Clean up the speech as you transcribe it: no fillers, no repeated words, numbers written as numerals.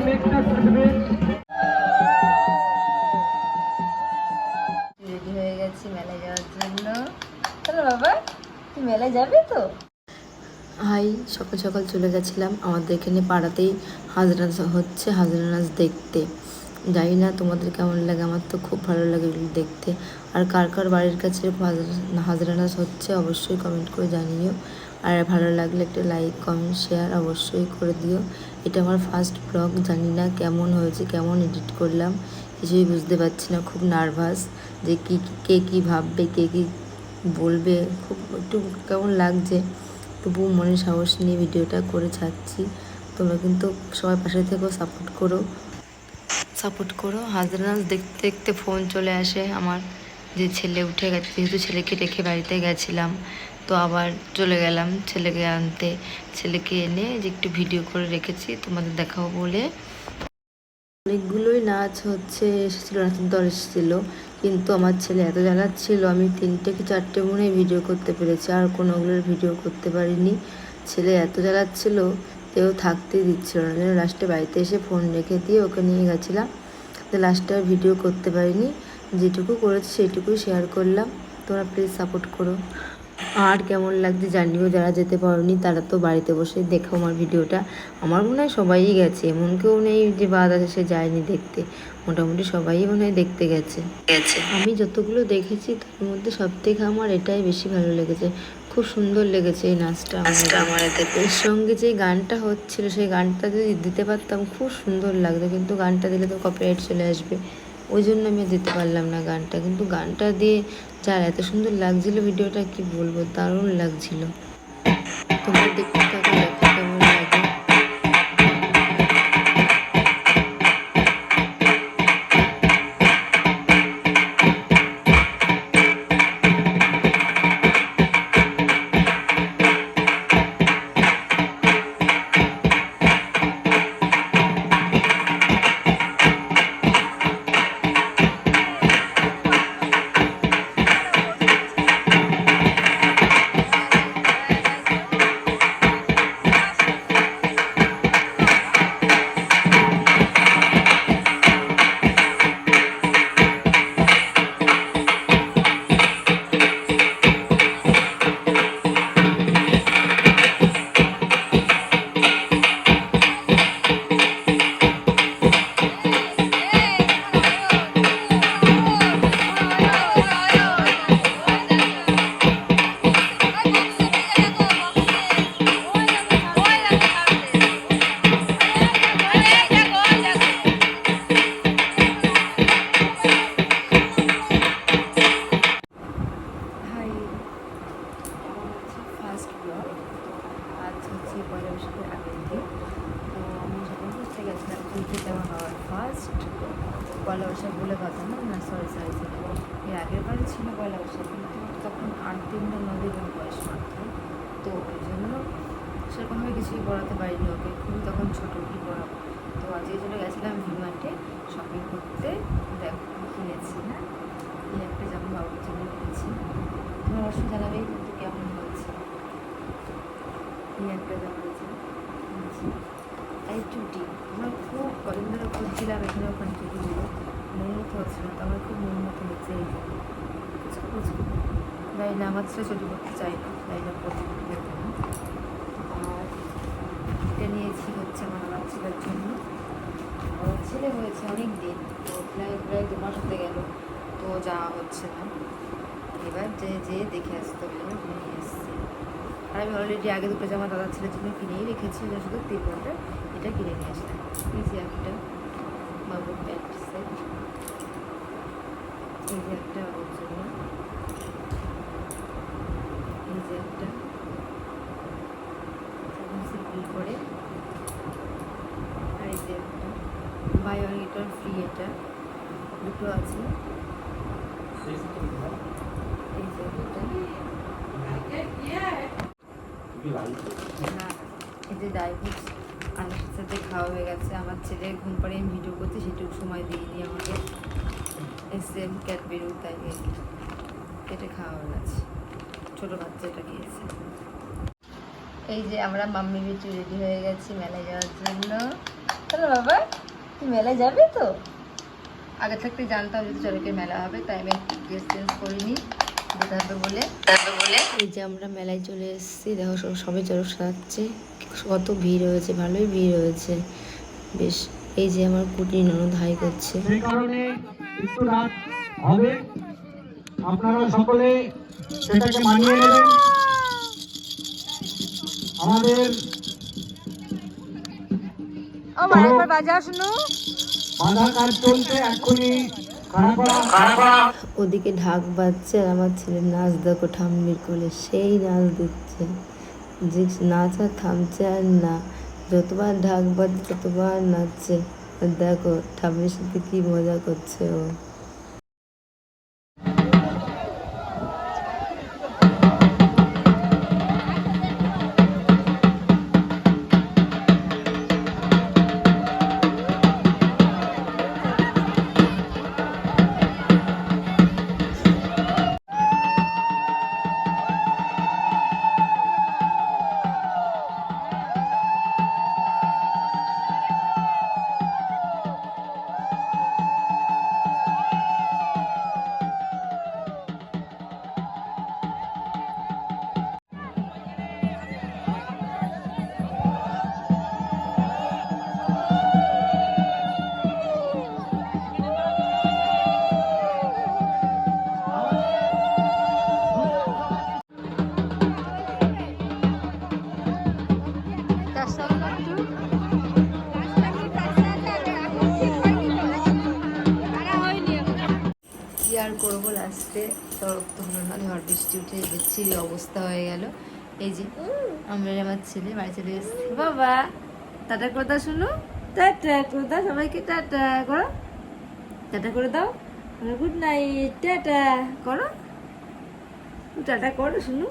Ready হয়ে গেছি মেলায় যাওয়ার জন্য। চলো বাবা, তুই মেলায় যাবে তো? হাই, সকাল সকাল চলে গেছিলাম আমাদের এখানে পাড়াতেই হাজরা হচ্ছে, হাজরা নাচ দেখতে। জানি না তোমাদের কেমন লাগে, আমার তো খুব ভালো লাগে এগুলো দেখতে। আর কার কার বাড়ির কাছে এরকম হাজরা নাচ হচ্ছে অবশ্যই কমেন্ট করে জানিও। আর ভালো লাগলে একটা লাইক কমেন্ট শেয়ার অবশ্যই করে দিও। এটা আমার ফার্স্ট ব্লগ, জানি না কেমন হয়েছে, কেমন এডিট করলাম কিছুই বুঝতে পারছি না। খুব নার্ভাস যে কে কী ভাববে, কে কী বলবে, খুব একটু কেমন লাগছে। তবুও মনে সাহস নিয়ে ভিডিওটা করে ছাড়ছি। তোমরা কিন্তু সবাই পাশে থেকেও সাপোর্ট করো। হাজরা নাচ দেখতে দেখতে ফোন চলে আসে আমার, যে ছেলে উঠে গেছে। যেহেতু ছেলেকে রেখে বাড়িতে গেছিলাম, তো আবার চলে গেলাম ছেলেকে আনতে। ছেলেকে এনে যে একটু ভিডিও করে রেখেছি তোমাদের দেখাবো বলে। অনেকগুলোই নাচ এসেছিলো, নাচের দল এসেছিলো, কিন্তু আমার ছেলে এত জ্বালাচ্ছিল, আমি 3টে কি 4টে মনে ভিডিও করতে পেরেছি, আর কোনোগুলোর ভিডিও করতে পারিনি। ছেলে এত জ্বালাচ্ছিল, কেউ থাকতেই দিচ্ছিল না, যেন লাস্টে বাড়িতে এসে ফোন রেখে দিয়ে ওকে নিয়ে গেছিলাম। তো লাস্টে আর ভিডিও করতে পারিনি, যেটুকু করেছি সেইটুকুই শেয়ার করলাম। তোমরা প্লিজ সাপোর্ট করো। আর কেমন লাগছে জানিও, যারা যেতে পারোনি তারা তো বাড়িতে বসে দেখো আমার ভিডিওটা। আমার মনে হয় সবাই গেছে, এমন কেউ নেই যে বাদ আছে সে যায়নি দেখতে। মোটামুটি সবাই মনে হয় দেখতে গেছে। আমি যতগুলো দেখেছি তার মধ্যে সবথেকে আমার এটাই বেশি ভালো লেগেছে। খুব সুন্দর লেগেছে এই নাচটা আমার। এর সঙ্গে যে গানটা হচ্ছিল, সেই গানটা যদি দিতে পারতাম খুব সুন্দর লাগতো, কিন্তু গানটা দিলে তো কপিরাইট চলে আসবে, ওই জন্য আমি দিতে পারলাম না গানটা। কিন্তু গানটা দিয়ে যার এত সুন্দর লাগছিল ভিডিওটা, কি বলবো, দারুণ লাগছিল। তোমরা দেখতে থাকো, দেখো কেমন লাগে। পয়লা বৈশাখের আগের দিন। তো আমি যখন ঘুরতে গেছিলাম, ঘুরতে যাওয়া হওয়ার ফার্স্ট পয়লা বৈশাখ বলে কথা না, সরি এর আগের বারে ছিল পয়লা বৈশাখ, কিন্তু তখন 8 দিন না 9 দিন বয়স মাত্র। তো ওই জন্য সেরকমভাবে কিছুই পড়াতে পারিনি ওকে, খুবই তখন ছোটো, কি পড়াবো। তো আজকে চলে গেছিলাম ভিমার্টে শপিং করতে। দেখো কিনেছি না, এই একটা জামা বাবুর জন্য কিনেছি। তোমার অবশ্যই জানাবে কিন্তু কেমন হয়েছে। এই একটা জামা কিনেছি, এই চুটি আমার খুব কদিন ধরে খুঁজছিলাম এখানে ওখানে চুটিগুলো, মন মতো হচ্ছে না, তো আমার খুব মন মতো হচ্ছে। এই কুচকু তাই না, আমার ছেলে চুটি করতে চাই না, তাই না প্রতি দেখতে না। আর এটা নিয়েছি আমার ছেলের জন্য। ওর ছেলে হয়েছে অনেক দিন, তো প্রায় 2 মাস হতে গেল, তো যাওয়া হচ্ছে না। এবার যে দেখে আসতে হলো, নিয়ে এসছে। আর আমি অলরেডি আগে 2টো জামা দাদার ছেলের জন্য কিনেই রেখেছি, শুধু 3 ঘন্টা এটা কিনে নিয়ে আসলাম। এই যে একটা বাবুর প্যান্ট সেট, এই যে একটা বাবুর জন্য, এই যে একটা সিম্পল করে, আর এই যে একটা buy one get one free, এটা দুটো আছে। এই যে এই যে ডাইভুস আনার সাথে খাওয়া হয়ে গেছে। আমার ছেলে ঘুম পাড়িয়ে আমি ভিডিও করতে সেটুকু সময় দিইনি আমাকে, সেম ক্যাডবেরি তাই কেটে খাওয়া হয়ে গেছে। ছোটো বাচ্চা এটা নিয়েছে। এই যে আমরা মাম্মি বিটু রেডি হয়ে গেছি মেলায় যাওয়ার জন্য। চলো বাবা, তুই মেলায় যাবি তো? আগে থাকতে জানতাম যদি চড়কের মেলা হবে, তাই আমি ড্রেস চেঞ্জ করিনি, যেতে হবে বলে। এই যে আমরা মেলায় চলে এসেছি, দেখো সবাই চড়ক সাজাচ্ছে, কত ভিড় হয়েছে, ভালোই ভিড় হয়েছে বেশ। এই যে আমার কুটি ননদ হাই করছে। সেই কারণে একটু রাত হবে, আপনারা সকলে সেটাকে মানিয়ে নেবেন। আমাদের ও মা, একবার বাজা শুনো। বাধা কাজ চলছে, এক্ষুনি খারাপ ওদিকে ঢাক বাজছে আর আমার ছেলের নাচ দেখো ঠাম্মির কোলে, সেই নাচ দিচ্ছে, যে নাচ আর থামছে আর না, যতবার ঢাক বাজছে ততবার নাচছে। আর দেখো ঠাম্মির সাথে কি মজা করছে ও। কি আর করবো, লাস্টে চড়ক তো হলো না, ঝড় বৃষ্টি উঠে বিচ্ছিরি অবস্থা হয়ে গেল। এই যে আমরা আমার ছেলে বাড়ি চলে এসেছি। বাবা টাটা করে দাও, শুনো, টাটা করে দাও সবাইকে, টাটা করো, টাটা করে দাও, গুড নাইট, টাটা করো, টাটা করো শুনো।